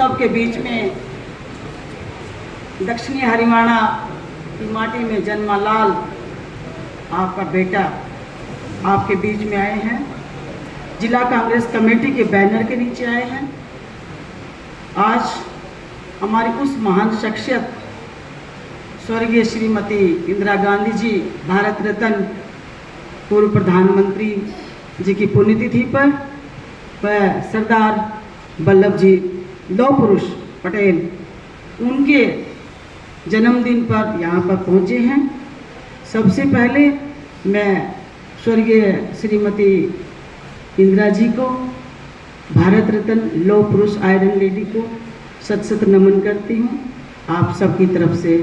सबके बीच में दक्षिणी हरियाणा की माटी में जन्मा लाल आपका बेटा आपके बीच में आए हैं। जिला कांग्रेस कमेटी के बैनर के नीचे आए हैं। आज हमारी उस महान शख्सियत स्वर्गीय श्रीमती इंदिरा गांधी जी, भारत रत्न पूर्व प्रधानमंत्री जी की पुण्यतिथि पर वह सरदार वल्लभ जी लौह पुरुष पटेल उनके जन्मदिन पर यहाँ पर पहुँचे हैं। सबसे पहले मैं स्वर्गीय श्रीमती इंदिरा जी को, भारत रत्न लौह पुरुष आयरन लेडी को सत सत नमन करती हूँ। आप सबकी तरफ से,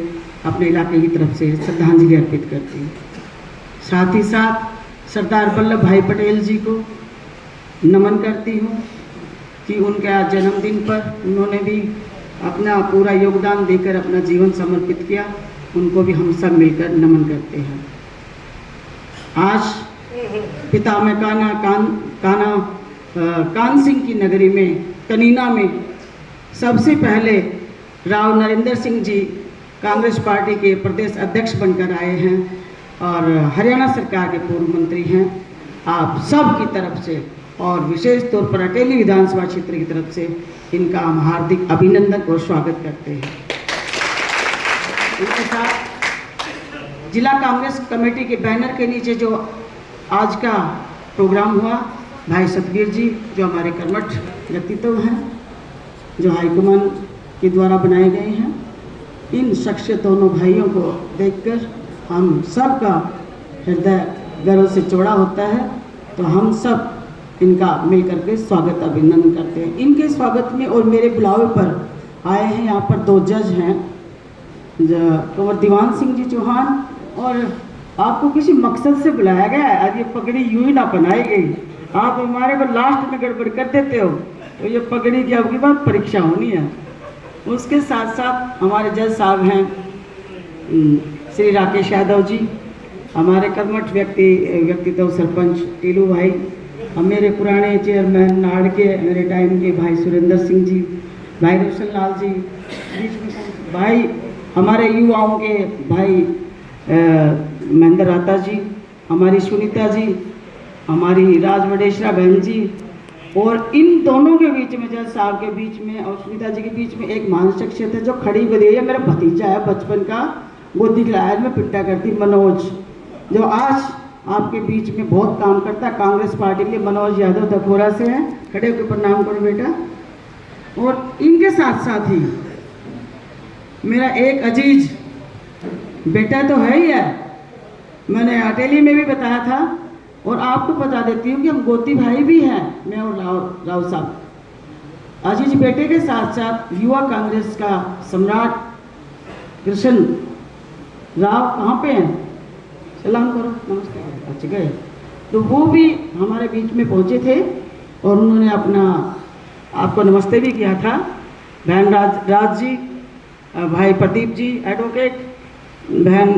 अपने इलाके की तरफ से श्रद्धांजलि अर्पित करती हूँ। साथ ही साथ सरदार वल्लभ भाई पटेल जी को नमन करती हूँ कि उनके जन्मदिन पर उन्होंने भी अपना पूरा योगदान देकर अपना जीवन समर्पित किया। उनको भी हम सब मिलकर नमन करते हैं। आज पिता में कान सिंह की नगरी में कनीना में सबसे पहले राव नरेंद्र सिंह जी कांग्रेस पार्टी के प्रदेश अध्यक्ष बनकर आए हैं और हरियाणा सरकार के पूर्व मंत्री हैं। आप सब की तरफ से और विशेष तौर पर अटेली विधानसभा क्षेत्र की तरफ से इनका हम हार्दिक अभिनंदन और स्वागत करते हैं। इसके साथ जिला कांग्रेस कमेटी के बैनर के नीचे जो आज का प्रोग्राम हुआ, भाई सतबीर जी जो हमारे कर्मठ व्यक्तित्व हैं, जो हाईकमान के द्वारा बनाए गए हैं, इन शख्सियत दोनों भाइयों को देखकर हम सब का हृदय गर्व से चौड़ा होता है। तो हम सब इनका मिलकर के स्वागत अभिनंदन करते हैं। इनके स्वागत में और मेरे बुलावे पर आए हैं यहाँ पर दो जज हैं, कुंवर दीवान सिंह जी चौहान, और आपको किसी मकसद से बुलाया गया है। आज ये पगड़ी यूं ही ना बनाई गई, आप हमारे को लास्ट में गड़बड़ कर देते हो, तो ये पगड़ी की आपकी बात परीक्षा होनी है। उसके साथ साथ हमारे जज साहब हैं श्री राकेश यादव जी, हमारे कर्मठ व्यक्तित्व सरपंच टीलू भाई, मेरे पुराने चेयरमैन नाड़ के मेरे टाइम के भाई सुरेंद्र सिंह जी, भाई रोशन लाल जी, भाई हमारे युवाओं के भाई महेंद्र राता जी, हमारी सुनीता जी, हमारी राज वडेश्वरा बहन जी, और इन दोनों के बीच में, जज साहब के बीच में और सुनीता जी के बीच में एक महान शख्सियत है जो खड़ी हुई है। मेरा भतीजा है, बचपन का गोदी खिलाया में पिट्टा करती, मनोज, जो आज आपके बीच में बहुत काम करता है कांग्रेस पार्टी के लिए। मनोज यादव दखोरा से हैं, खड़े होकर प्रणाम करो बेटा। और इनके साथ साथ ही मेरा एक अजीज बेटा तो है ही है, मैंने अटेली में भी बताया था और आपको बता देती हूँ कि हम गोती भाई भी हैं, मैं और राव साहब। अजीज बेटे के साथ साथ युवा कांग्रेस का सम्राट कृष्ण राव कहाँ पे हैं, सलाम करो, नमस्कार। अच्छा गए, तो वो भी हमारे बीच में पहुँचे थे और उन्होंने अपना आपको नमस्ते भी किया था। बहन राज जी, भाई प्रदीप जी एडवोकेट, बहन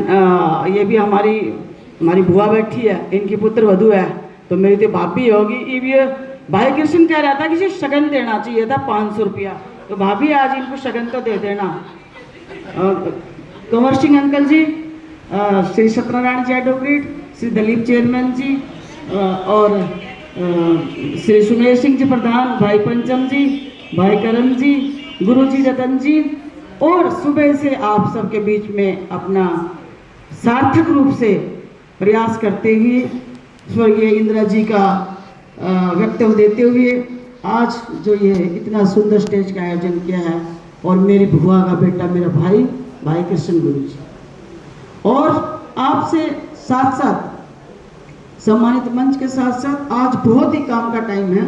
ये भी हमारी बुआ बैठी है, इनकी पुत्र वधू है, तो मेरी तो भाभी होगी। ये भाई कृष्ण कह रहा था कि शगन देना चाहिए था 500 रुपया, तो भाभी आज इनको शगन तो दे देना। कंवर सिंह अंकल जी, श्री सत्यनारायण जी एडवोकेट, श्री दलीप चेयरमैन जी, और श्री सुमेश सिंह जी प्रधान, भाई पंचम जी, भाई करम जी, गुरु जी रतन जी, और सुबह से आप सबके बीच में अपना सार्थक रूप से प्रयास करते हुए स्वर्गीय इंदिरा जी का वक्तव्य देते हुए आज जो ये इतना सुंदर स्टेज का आयोजन किया है, और मेरी बुआ का बेटा, मेरा भाई कृष्ण गुरु जी, और आपसे साथ साथ सम्मानित मंच के साथ साथ आज बहुत ही काम का टाइम है।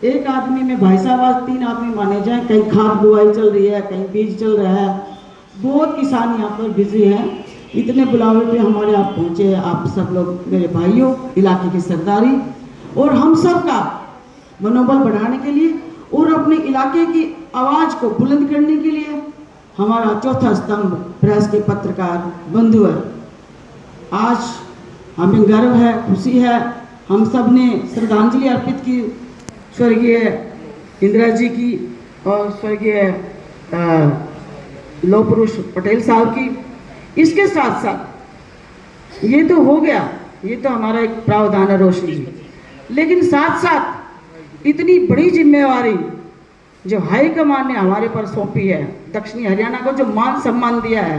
एक आदमी में भाई साहब आज 3 आदमी माने जाए, कहीं खाद बुआई चल रही है, कहीं बीज चल रहा है, बहुत किसान यहाँ पर बिजी हैं। इतने बुलावे पे हमारे आप पहुँचे हैं, आप सब लोग मेरे भाइयों, इलाके की सरदारी और हम सब का मनोबल बढ़ाने के लिए और अपने इलाके की आवाज़ को बुलंद करने के लिए हमारा चौथा स्तंभ प्रेस के पत्रकार बंधु है। आज हमें गर्व है, खुशी है, हम सब ने श्रद्धांजलि अर्पित की स्वर्गीय इंदिरा जी की और स्वर्गीय लौह पुरुष पटेल साहब की। इसके साथ साथ ये तो हो गया, ये तो हमारा एक प्रावधान है रोशनी जी, लेकिन साथ साथ इतनी बड़ी जिम्मेवारी जो हाईकमान ने हमारे पर सौंपी है, दक्षिणी हरियाणा को जो मान सम्मान दिया है,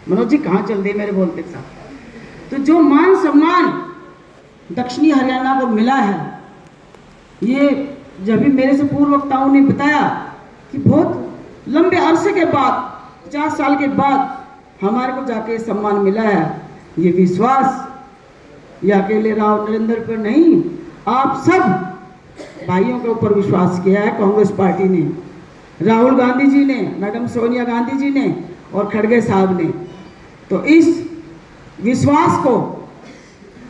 मनोज जी कहाँ चल दिए मेरे बोलते साथ, तो जो मान सम्मान दक्षिणी हरियाणा को मिला है, ये जब भी मेरे से पूर्व वक्ताओं ने बताया कि बहुत लंबे अरसे के बाद, 50 साल के बाद हमारे को जाके सम्मान मिला है। ये विश्वास ये अकेले राव नरेंद्र पर नहीं, आप सब भाइयों के ऊपर विश्वास किया है कांग्रेस पार्टी ने, राहुल गांधी जी ने, मैडम सोनिया गांधी जी ने और खड़गे साहब ने। तो इस विश्वास को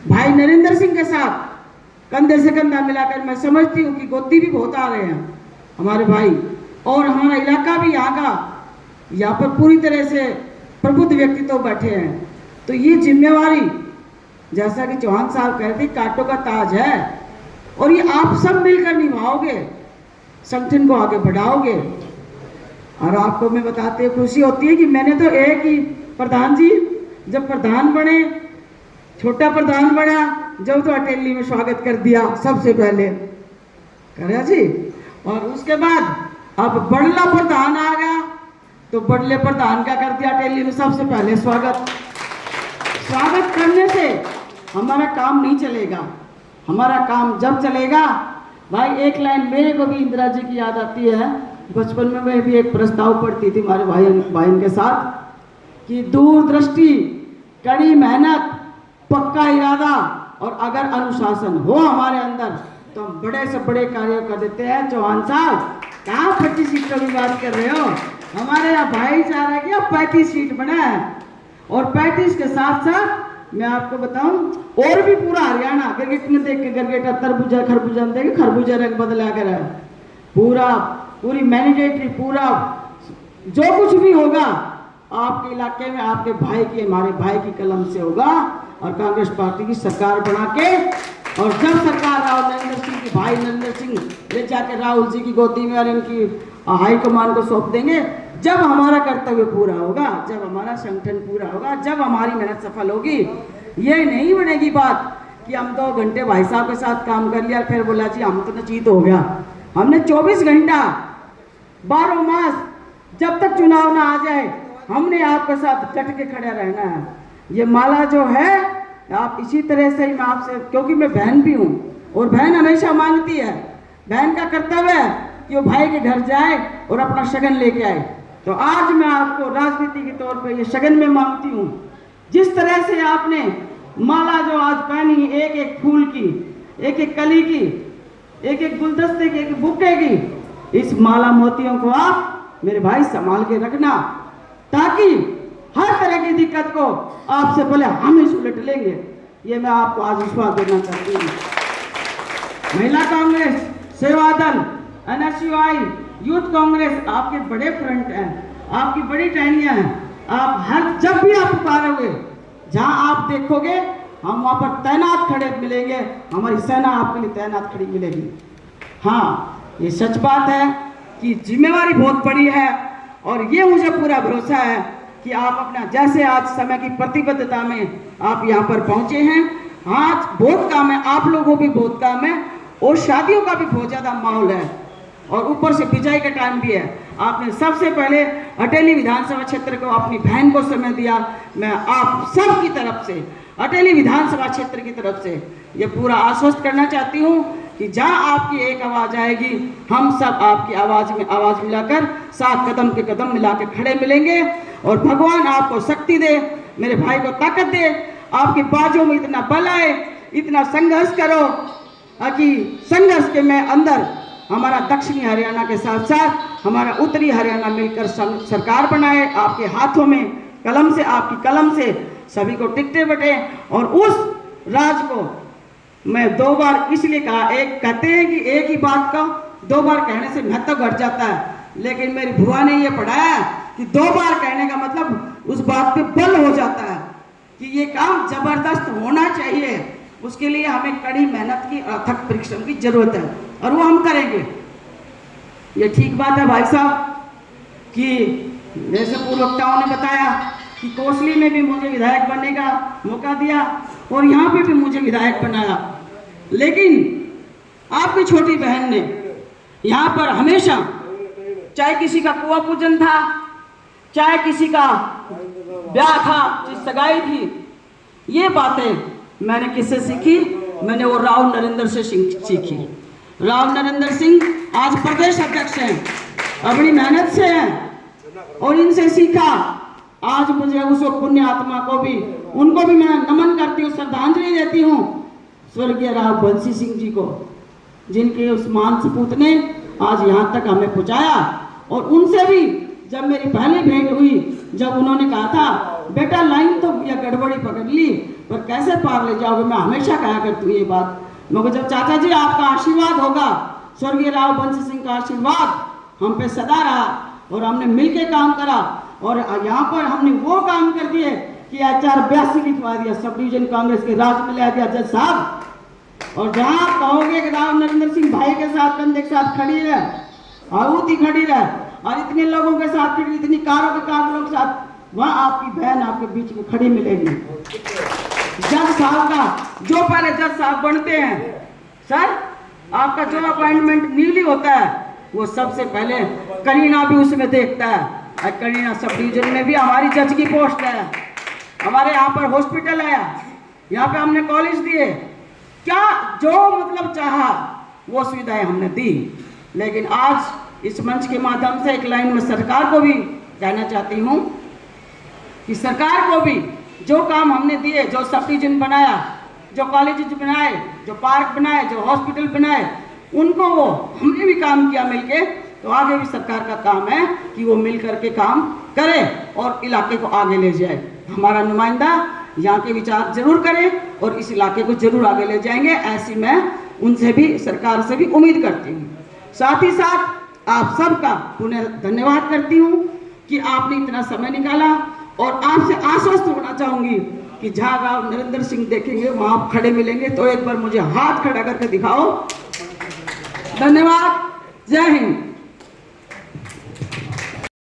भाई नरेंद्र सिंह के साथ कंधे से कंधा मिलाकर मैं समझती हूँ कि गोदी भी बहुत आ रहे हैं हमारे भाई, और हमारा इलाका भी यहाँ पर पूरी तरह से प्रबुद्ध व्यक्तित्व बैठे हैं। तो ये जिम्मेवारी, जैसा कि चौहान साहब कहते हैं, कांटों का ताज है, और ये आप सब मिलकर निभाओगे, संगठन को आगे बढ़ाओगे। और आपको मैं बताते हुए खुशी होती है कि मैंने तो एक ही प्रधान जी जब प्रधान बने, छोटा प्रधान बना, जब तो अटेली में स्वागत कर दिया सबसे पहले, करा जी, और उसके बाद अब बड़ला प्रधान आ गया, तो बड़ले प्रधान क्या कर दिया, अटेली में सबसे पहले स्वागत करने से हमारा काम नहीं चलेगा। हमारा काम जब चलेगा, भाई एक लाइन मेरे को भी इंदिरा जी की याद आती है, बचपन में मैं भी एक प्रस्ताव पढ़ती थी हमारे भाई के साथ कि दूरदृष्टि, कड़ी मेहनत, पक्का इरादा और अगर अनुशासन हो हमारे अंदर तो हम बड़े से बड़े कार्य कर देते हैं। चौहान साहब कहाँ 25 सीटों की बात कर रहे हो, हमारे यहाँ भाईचारा की 35 सीट बना है, और 35 के साथ साथ मैं आपको बताऊं और भी पूरा हरियाणा गिरगिट में देख के गिरगिट तरबूजा खरबूजा देखे, खरबूजा रंग बदला कर है, पूरी मैनिडेटरी, पूरा जो कुछ भी होगा आपके इलाके में आपके भाई की, हमारे भाई की कलम से होगा, और कांग्रेस पार्टी की सरकार बना के, और जब सरकार राहुल नरेंद्र सिंह की, भाई नरेंद्र सिंह ले जाके राहुल जी की गोदी में और इनकी हाईकमान को सौंप देंगे, जब हमारा कर्तव्य पूरा होगा, जब हमारा संगठन पूरा होगा, जब हमारी मेहनत सफल होगी। ये नहीं बनेगी बात कि हम 2 घंटे भाई साहब के साथ काम कर लिया फिर बोला जी हम तो नचीत हो गया। हमने 24 घंटा 12 मास जब तक चुनाव ना आ जाए हमने आपके साथ डट के खड़े रहना है। ये माला जो है आप इसी तरह से ही मैं आपसे, क्योंकि मैं बहन भी हूँ और बहन हमेशा मांगती है, बहन का कर्तव्य है कि वो भाई के घर जाए और अपना शगन लेके आए। तो आज मैं आपको राजनीति के तौर पे ये शगन में मांगती हूँ, जिस तरह से आपने माला जो आज पहनी, एक एक फूल की, एक एक कली की, एक एक गुलदस्ते की, एक बुके की, इस माला मोतियों को आप मेरे भाई संभाल के रखना, ताकि हर तरह की दिक्कत को आपसे पहले हम ही सुलट लेंगे। ये मैं आपको आज विश्वास देना चाहती हूँ। महिला कांग्रेस, सेवा दल, NSUI, यूथ कांग्रेस आपके बड़े फ्रंट हैं, आपकी बड़ी टहनियाँ हैं। आप हर जब भी आप पुकारोगे, जहाँ आप देखोगे हम वहाँ पर तैनात खड़े मिलेंगे, हमारी सेना आपके लिए तैनात खड़ी मिलेगी। हाँ, ये सच बात है कि जिम्मेवारी बहुत बड़ी है, और ये मुझे पूरा भरोसा है कि आप अपना, जैसे आज समय की प्रतिबद्धता में आप यहाँ पर पहुँचे हैं, आज बहुत काम है, आप लोगों को भी बहुत काम है, और शादियों का भी बहुत ज़्यादा माहौल है, और ऊपर से बिजाई का टाइम भी है। आपने सबसे पहले अटेली विधानसभा क्षेत्र को अपनी बहन को समय दिया। मैं आप सब की तरफ से, अटेली विधानसभा क्षेत्र की तरफ से ये पूरा आश्वस्त करना चाहती हूँ कि जहाँ आपकी एक आवाज़ आएगी, हम सब आपकी आवाज़ में आवाज़ मिलाकर साथ कदम के कदम मिलाकर खड़े मिलेंगे, और भगवान आपको शक्ति दे, मेरे भाई को ताकत दे, आपके बाजू में इतना बल आए, इतना संघर्ष करो कि संघर्ष के में अंदर हमारा दक्षिणी हरियाणा के साथ साथ हमारा उत्तरी हरियाणा मिलकर सरकार बनाए, आपके हाथों में कलम से, आपकी कलम से सभी को टिकटे बटे। और उस राज को मैं 2 बार इसलिए कहा, एक कहते हैं कि एक ही बात का 2 बार कहने से महत्व घट जाता है, लेकिन मेरी बुआ ने ये पढ़ाया कि 2 बार कहने का मतलब उस बात पे बल हो जाता है कि ये काम जबरदस्त होना चाहिए। उसके लिए हमें कड़ी मेहनत की, अथक परिश्रम की जरूरत है, और वो हम करेंगे। ये ठीक बात है भाई साहब कि जैसे पूर्व वक्ताओं ने बताया कि कोसली में भी मुझे विधायक बनने का मौका दिया और यहाँ पे भी मुझे विधायक बनाया, लेकिन आपकी छोटी बहन ने यहाँ पर हमेशा, चाहे किसी का कुआं पूजन था, चाहे किसी का ब्याह था, सगाई थी, ये बातें मैंने किससे सीखी? मैंने वो राव नरेंद्र से सीखी। राव नरेंद्र सिंह आज प्रदेश अध्यक्ष हैं, अपनी मेहनत से हैं और इनसे सीखा। आज मुझे उस पुण्य आत्मा को भी, उनको भी मैं नमन करती हूँ, श्रद्धांजलि देती हूँ स्वर्गीय राव बंसी सिंह जी को, जिनके उस मान सपूत ने आज यहाँ तक हमें पहुँचाया। और उनसे भी जब मेरी पहली भेंट हुई, जब उन्होंने कहा था बेटा लाइन तो या गड़बड़ी पकड़ ली पर कैसे पार ले जाओगे, मैं हमेशा कहा करती हूँ ये बात। मगर जब चाचा जी आपका आशीर्वाद होगा, स्वर्गीय राव बंसी सिंह का आशीर्वाद हम पे सदा रहा और हमने मिलके काम करा और यहाँ पर हमने वो काम कर दिए कि आचार 82 लिखवा दिया, सब डिवीजन कांग्रेस के राज में ले दिया जज साहब। और जहाँ आप कहोगे कि राव नरेंद्र सिंह भाई के साथ कंधे के साथ खड़ी रहे, आहुति खड़ी रहे और इतने लोगों के साथ खड़ी, इतनी कारों के काफिलों के साथ, वहाँ आपकी बहन आपके बीच में खड़ी मिलेगी। जज साहब का जो पहले जज साहब बनते हैं सर, आपका जो अपॉइंटमेंट न्यूली होता है वो सबसे पहले करीना भी उसमें देखता है। करीना सब डिवीजन में भी हमारी जज की पोस्ट है, हमारे यहाँ पर हॉस्पिटल है, यहाँ पे हमने कॉलेज दिए, क्या जो मतलब चाहा वो सुविधाएं हमने दी। लेकिन आज इस मंच के माध्यम से एक लाइन में सरकार को भी कहना चाहती हूँ कि सरकार को भी जो काम हमने दिए, जो सब डिवीजन बनाया, जो कॉलेज बनाए, जो पार्क बनाए, जो हॉस्पिटल बनाए, उनको वो हमने भी काम किया मिलके, तो आगे भी सरकार का काम है कि वो मिल करके काम करे और इलाके को आगे ले जाए। हमारा नुमाइंदा यहाँ के विचार जरूर करे और इस इलाके को जरूर आगे ले जाएंगे, ऐसी मैं उनसे भी, सरकार से भी उम्मीद करती हूँ। साथ ही साथ आप सबका पुनः धन्यवाद करती हूँ कि आपने इतना समय निकाला और आपसे आश्वस्त होना चाहूँगी कि जहाँ राव नरेंद्र सिंह देखेंगे वहाँ आप खड़े मिलेंगे, तो एक बार मुझे हाथ खड़ा करके दिखाओ। धन्यवाद, जय हिंद।